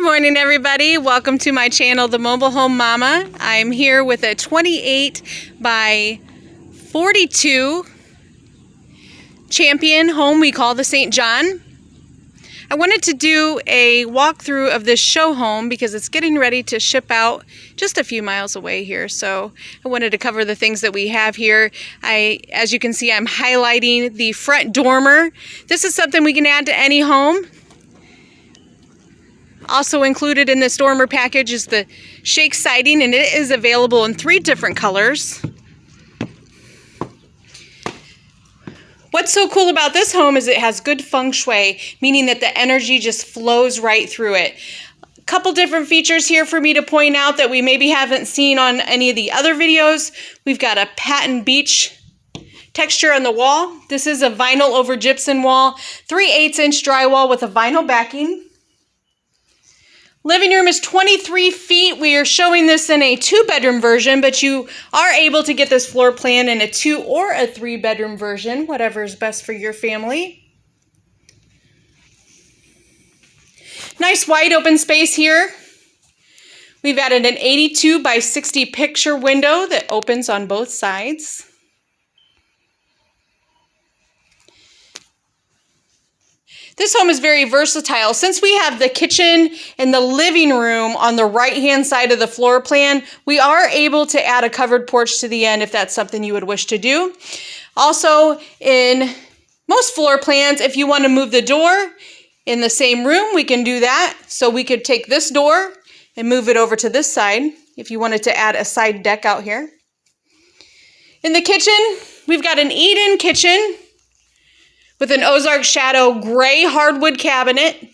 morning, everybody. Welcome to my channel, The Mobile Home Mama. I'm here with a 28 by 42 Champion home we call the St. John. I wanted to do a walkthrough of this show home because it's getting ready to ship out just a few miles away here. So I wanted to cover the things that we have here. As you can see, I'm highlighting the front dormer. This is something we can add to any home. Also included in this dormer package is the shake siding, and it is available in 3 different colors. What's so cool about this home is it has good feng shui, meaning that the energy just flows right through it. A couple different features here for me to point out that we maybe haven't seen on any of the other videos. We've got a patent beach texture on the wall. This is a vinyl over gypsum wall, 3/8 inch drywall with a vinyl backing. Living room is 23 feet. We are showing this in a 2-bedroom version, but you are able to get this floor plan in a 2 or a 3-bedroom version, whatever is best for your family. Nice wide open space here. We've added an 82 by 60 picture window that opens on both sides. This home is very versatile. Since we have the kitchen and the living room on the right-hand side of the floor plan, we are able to add a covered porch to the end if that's something you would wish to do. Also, in most floor plans, if you want to move the door in the same room, we can do that. So we could take this door and move it over to this side if you wanted to add a side deck out here. In the kitchen, we've got an eat-in kitchen with an Ozark Shadow gray hardwood cabinet.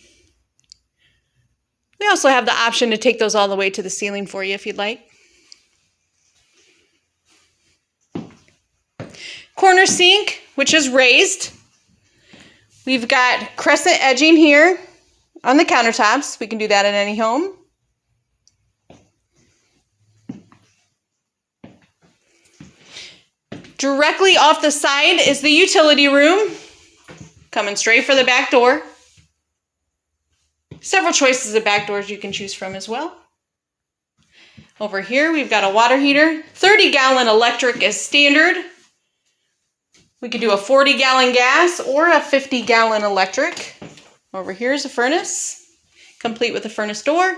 We also have the option to take those all the way to the ceiling for you if you'd like. Corner sink, which is raised. We've got crescent edging here on the countertops. We can do that in any home. Directly off the side is the utility room, coming straight for the back door. Several choices of back doors you can choose from as well. Over here, we've got a water heater. 30-gallon electric is standard. We could do a 40-gallon gas or a 50-gallon electric. Over here is a furnace, complete with a furnace door.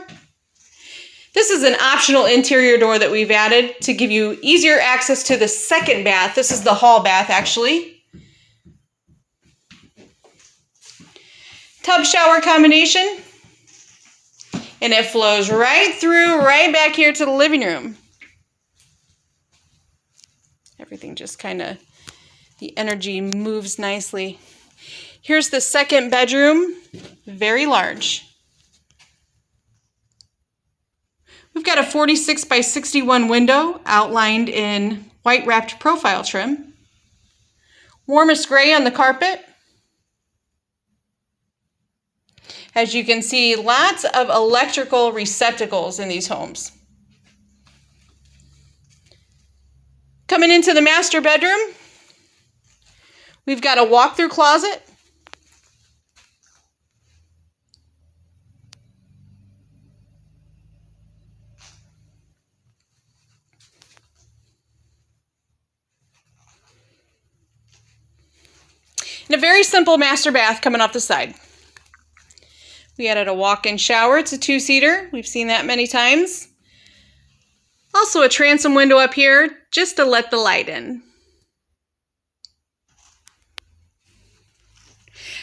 This is an optional interior door that we've added to give you easier access to the second bath. This is the hall bath, actually. Tub shower combination, and it flows right through, right back here to the living room. Everything just kind of, the energy moves nicely. Here's the second bedroom, very large. We've got a 46 by 61 window outlined in white wrapped profile trim. Warmest gray on the carpet. As you can see, lots of electrical receptacles in these homes. Coming into the master bedroom, we've got a walk-through closet. And a very simple master bath coming off the side. We added a walk-in shower. It's a 2-seater. We've seen that many times. Also a transom window up here just to let the light in.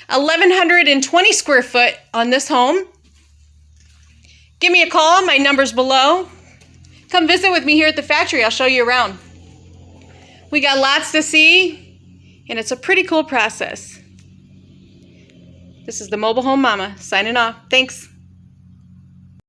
1,120 square foot on this home. Give me a call. My number's below. Come visit with me here at the factory. I'll show you around. We got lots to see, and it's a pretty cool process. This is the Mobile Home Mama signing off. Thanks.